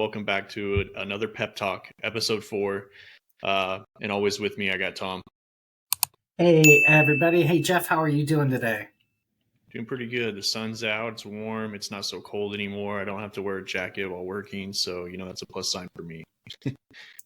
welcome back to another Pep Talk, episode 4. And always with me, I got Tom. Hey, everybody. Hey, Jeff, how are you doing today? Doing pretty good. The sun's out, it's warm, it's not so cold anymore. I don't have to wear a jacket while working, so, that's a plus sign for me.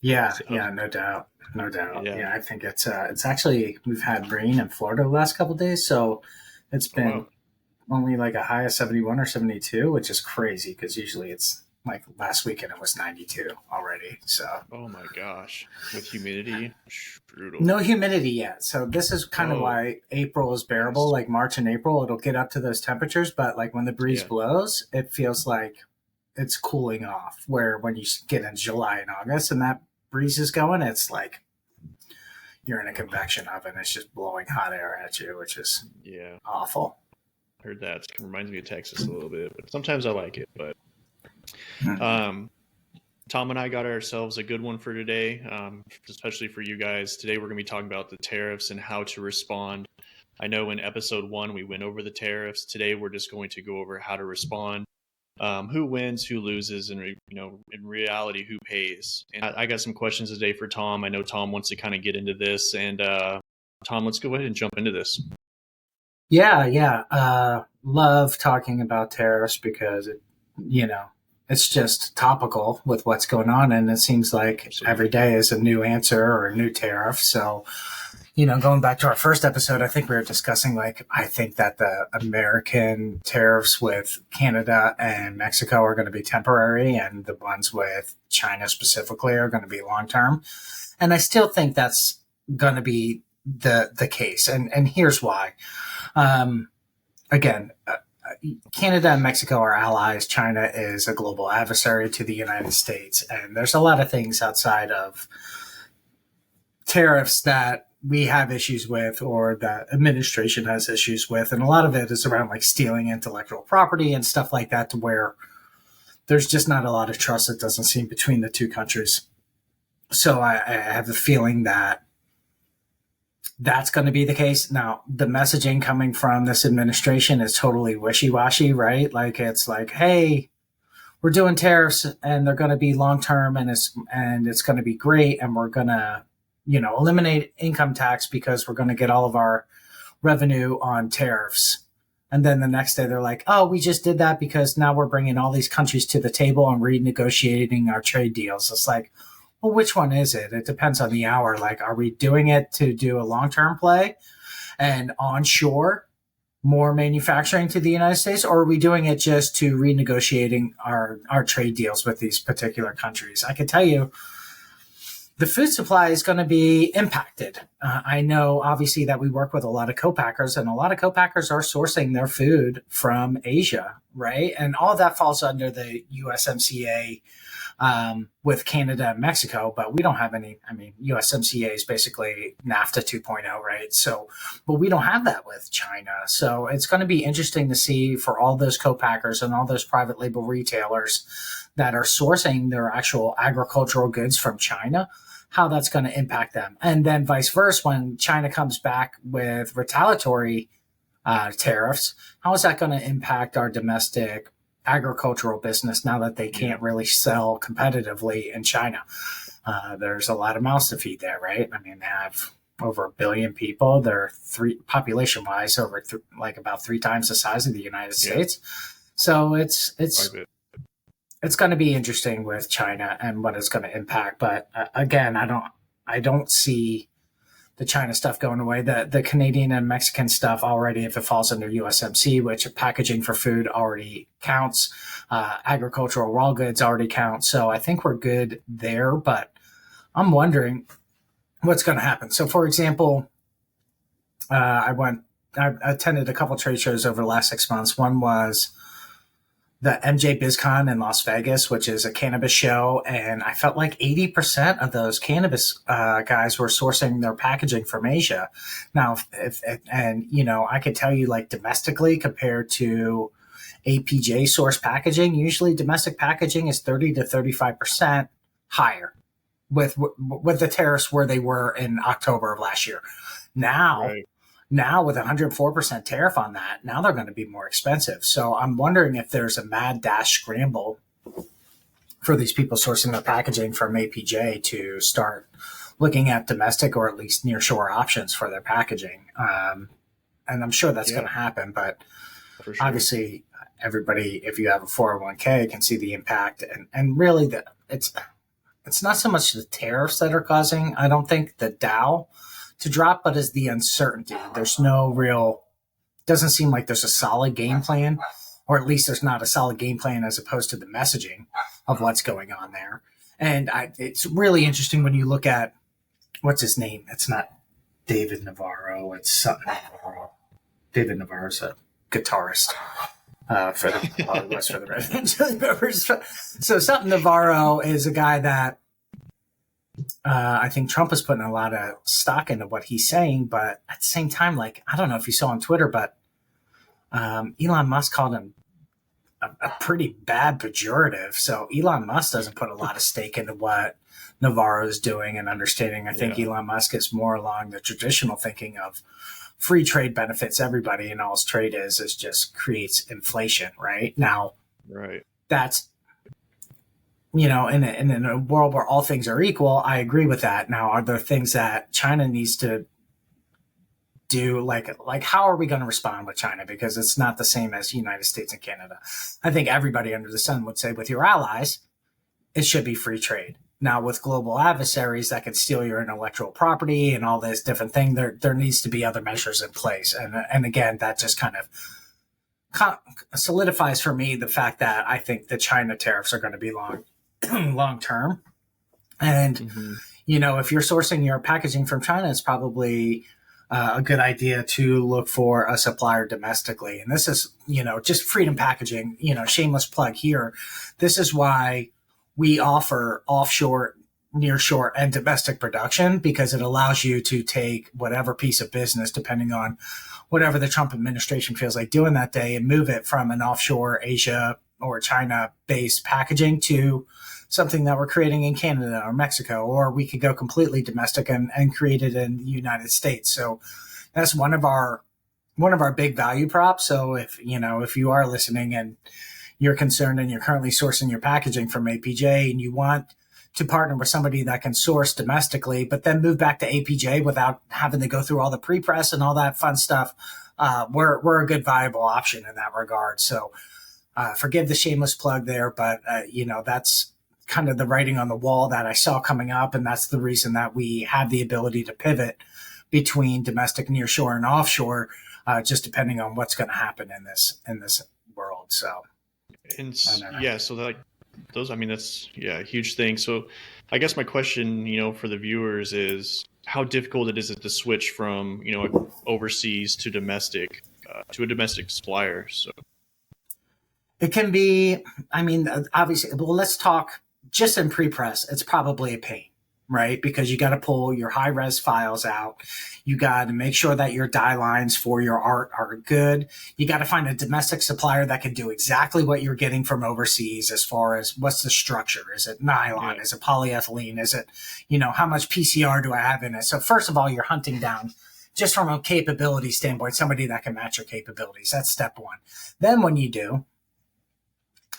Yeah, So, no doubt. No doubt. yeah. Yeah, I think it's actually, we've had rain in Florida the last couple of days, so it's Oh, been wow. only like a high of 71 or 72, which is crazy because usually it's like last weekend it was 92 already. So Oh my gosh. With humidity, brutal. no humidity yet. So this is kind of Oh, why April is bearable. nice. Like March and April, it'll get up to those temperatures, but like when the breeze Yeah. blows, it feels like it's cooling off. Where when you get in July and August and that breeze is going, it's like you're in a convection oven. It's just blowing hot air at you, which is Yeah. awful. Heard that. It reminds me of Texas a little bit, but sometimes I like it. But Mhm. um, Tom and I got ourselves a good one for today, especially for you guys. Today we're going to be talking about the tariffs and how to respond. I know in episode 1 we went over the tariffs. Today we're just going to go over how to respond, who wins, who loses, and in reality who pays. And I got some questions today for Tom. I know Tom wants to kind of get into this, and Tom, let's go ahead and jump into this. Yeah. Love talking about tariffs because it's just topical with what's going on, and it seems like Absolutely. every day is a new answer or a new tariff. So going back to our first episode, I think we were discussing like I think that the American tariffs with Canada and Mexico are going to be temporary, and the ones with China specifically are going to be long term. And I still think that's going to be the case, and here's why. Um, again. Canada and Mexico are allies. China is a global adversary to the United States. And there's a lot of things outside of tariffs that we have issues with or that administration has issues with. And a lot of it is around like stealing intellectual property and stuff like that, to where there's just not a lot of trust, it doesn't seem, between the two countries. So I have a feeling that that's going to be the case. Now, the messaging coming from this administration is totally wishy-washy, right? Like it's like, hey, we're doing tariffs and they're going to be long term, and it's going to be great, and we're going to eliminate income tax because we're going to get all of our revenue on tariffs. And then the next day they're like, oh, we just did that because now we're bringing all these countries to the table and renegotiating our trade deals. It's like, well, which one is it? It depends on the hour. Like, are we doing it to do a long-term play and onshore more manufacturing to the United States, or are we doing it just to renegotiating our trade deals with these particular countries? I can tell you the food supply is going to be impacted. I know, obviously, that we work with a lot of co-packers, and a lot of co-packers are sourcing their food from Asia, right? And all of that falls under the USMCA with Canada and Mexico, but we don't have any. I mean, USMCA is basically NAFTA 2.0, right? So, but we don't have that with China. So it's going to be interesting to see for all those co-packers and all those private label retailers that are sourcing their actual agricultural goods from China, how that's going to impact them. And then vice versa, when China comes back with retaliatory tariffs, how is that going to impact our domestic agricultural business now that they can't really sell competitively in China? There's a lot of mouths to feed there, right? I mean, they have over 1 billion people. They're population wise over like about 3 times the size of the United States. So it's going to be interesting with China and what it's going to impact. But again, I don't see the China stuff going away. The Canadian and Mexican stuff already, if it falls under USMC, which packaging for food already counts, agricultural raw goods already count. So I think we're good there. But I'm wondering what's going to happen. So, for example, I attended a couple trade shows over the last 6 months. One was the MJ BizCon in Las Vegas, which is a cannabis show. And I felt like 80% of those cannabis guys were sourcing their packaging from Asia. Now, I could tell you, like, domestically compared to APJ source packaging, usually domestic packaging is 30 to 35% higher with the tariffs where they were in October of last year. Now with 104% tariff on that, now they're going to be more expensive. So I'm wondering if there's a mad dash scramble for these people sourcing their packaging from APJ to start looking at domestic or at least nearshore options for their packaging. And I'm sure that's going to happen, but for sure. Obviously everybody, if you have a 401k, can see the impact. And really it's not so much the tariffs that are causing, I don't think, the Dow to drop, but is the uncertainty. There's no real, doesn't seem like there's a solid game plan, or at least there's not a solid game plan as opposed to the messaging of what's going on there. And it's really interesting when you look at, what's his name? It's not David Navarro. It's something Navarro. David Navarro's a guitarist for the West for the Red Hot Chili Peppers. So something Navarro is a guy that I think Trump is putting a lot of stock into what he's saying, but at the same time, like, I don't know if you saw on Twitter, but Elon Musk called him a pretty bad pejorative. So Elon Musk doesn't put a lot of stake into what Navarro is doing and understanding. I think Elon Musk is more along the traditional thinking of free trade benefits everybody, and all trade is just creates inflation. Right now, that's, in a world where all things are equal, I agree with that. Now, are there things that China needs to do? Like how are we going to respond with China? Because it's not the same as the United States and Canada. I think everybody under the sun would say with your allies, it should be free trade. Now, with global adversaries that can steal your intellectual property and all this different thing, there needs to be other measures in place. And again, that just kind of solidifies for me the fact that I think the China tariffs are going to be long term. And, if you're sourcing your packaging from China, it's probably a good idea to look for a supplier domestically. And this is, just Freedom Packaging, shameless plug here. This is why we offer offshore, nearshore, and domestic production, because it allows you to take whatever piece of business, depending on whatever the Trump administration feels like doing that day, and move it from an offshore Asia or China-based packaging to something that we're creating in Canada or Mexico, or we could go completely domestic and create it in the United States. So that's one of our big value props. So if you are listening and you're concerned and you're currently sourcing your packaging from APJ and you want to partner with somebody that can source domestically, but then move back to APJ without having to go through all the pre-press and all that fun stuff, we're a good viable option in that regard. So forgive the shameless plug there, but that's kind of the writing on the wall that I saw coming up, and that's the reason that we have the ability to pivot between domestic, nearshore, and offshore, just depending on what's going to happen in this world. So. And so those, that's a huge thing. So I guess my question, for the viewers is how difficult it is to switch from, overseas to domestic, to a domestic supplier. So it can be, obviously, well, let's talk just in pre-press. It's probably a pain, right? Because you got to pull your high res files out. You got to make sure that your dye lines for your art are good. You got to find a domestic supplier that can do exactly what you're getting from overseas as far as what's the structure. Is it nylon? Is it polyethylene? Is it, how much PCR do I have in it? So first of all, you're hunting down, just from a capability standpoint, somebody that can match your capabilities. That's step one. Then when you do,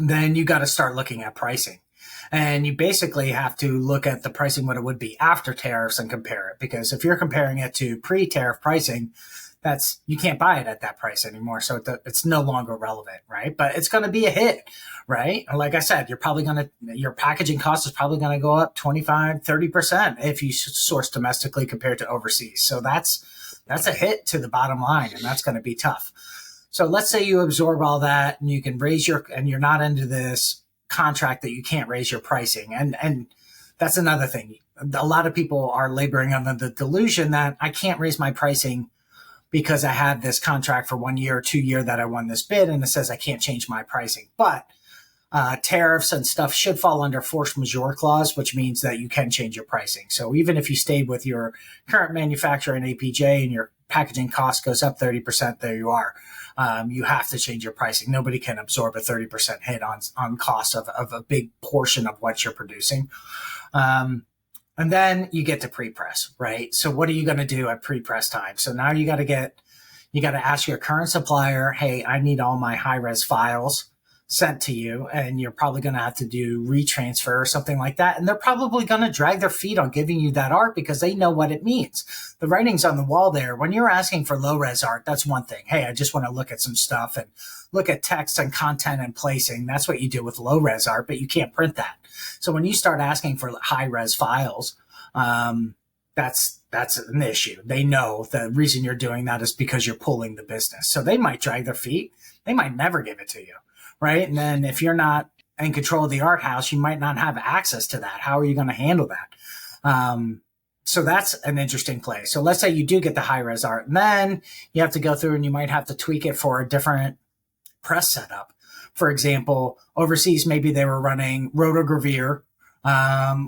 then you got to start looking at pricing. And you basically have to look at the pricing, what it would be after tariffs, and compare it. Because if you're comparing it to pre-tariff pricing, you can't buy it at that price anymore. So it's no longer relevant, right? But it's going to be a hit, right? Like I said, your packaging cost is probably going to go up 25, 30% if you source domestically compared to overseas. So that's a hit to the bottom line, and that's going to be tough. So let's say you absorb all that and you can and you're not into this contract that you can't raise your pricing. And that's another thing. A lot of people are laboring under the delusion that I can't raise my pricing because I have this contract for 1 year or 2 year that I won this bid, and it says I can't change my pricing. But tariffs and stuff should fall under force majeure clause, which means that you can change your pricing. So even if you stayed with your current manufacturer in APJ and your packaging cost goes up 30%, there you are. You have to change your pricing. Nobody can absorb a 30% hit on cost of a big portion of what you're producing. And then you get to pre-press, right? So what are you going to do at pre-press time? So now you got to ask your current supplier, hey, I need all my high-res files sent to you, and you're probably going to have to do retransfer or something like that. And they're probably going to drag their feet on giving you that art because they know what it means. The writing's on the wall there. When you're asking for low res art, that's one thing. Hey, I just want to look at some stuff and look at text and content and placing. That's what you do with low res art, but you can't print that. So when you start asking for high res files, that's an issue. They know the reason you're doing that is because you're pulling the business. So they might drag their feet. They might never give it to you. Right. And then if you're not in control of the art house, you might not have access to that. How are you going to handle that? So that's an interesting play. So let's say you do get the high res art, and then you have to go through and you might have to tweak it for a different press setup. For example, overseas, maybe they were running rotogravure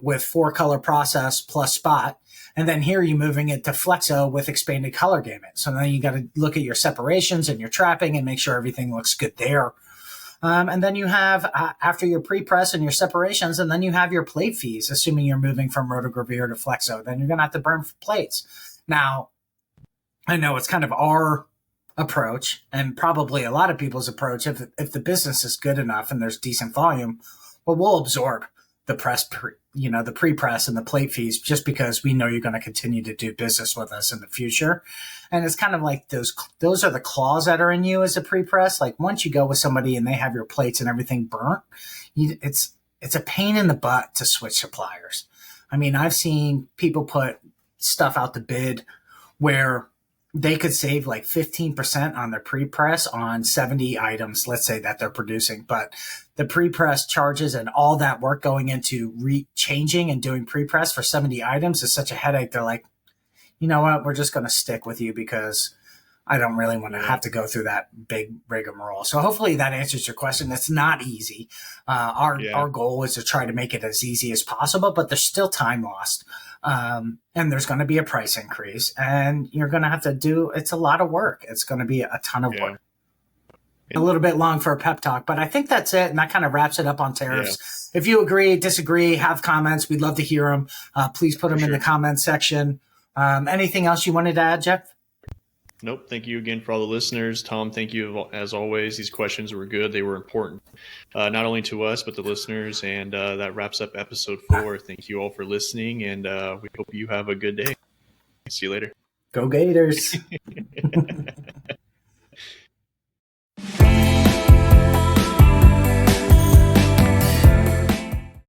with 4-color process plus spot. And then here you're moving it to flexo with expanded color gamut. So then you got to look at your separations and your trapping and make sure everything looks good there. And then you have, after your pre-press and your separations, and then you have your plate fees, assuming you're moving from rotogravure to flexo. Then you're going to have to burn plates. Now, I know it's kind of our approach and probably a lot of people's approach. If the business is good enough and there's decent volume, well, we'll absorb the the pre-press and the plate fees just because we know you're going to continue to do business with us in the future. And it's kind of like those are the claws that are in you as a pre-press. Like once you go with somebody and they have your plates and everything burnt, it's a pain in the butt to switch suppliers. I mean, I've seen people put stuff out to bid where they could save like 15% on their pre-press on 70 items, let's say, that they're producing. But the pre-press charges and all that work going into changing and doing pre-press for 70 items is such a headache. They're like, you know what, we're just going to stick with you because I don't really want to have to go through that big rigmarole. So hopefully that answers your question. It's not easy. Our goal is to try to make it as easy as possible, but there's still time lost. And there's going to be a price increase, and you're going to have to it's a lot of work. It's going to be a ton of work. A little bit long for a pep talk, but I think that's it. And that kind of wraps it up on tariffs. If you agree, disagree, have comments, we'd love to hear them. Please put them in the comments section. Anything else you wanted to add, Jeff? Nope. Thank you again for all the listeners. Tom, thank you as always. These questions were good. They were important, not only to us, but the listeners. And that wraps up episode 4. Thank you all for listening. And we hope you have a good day. See you later. Go Gators.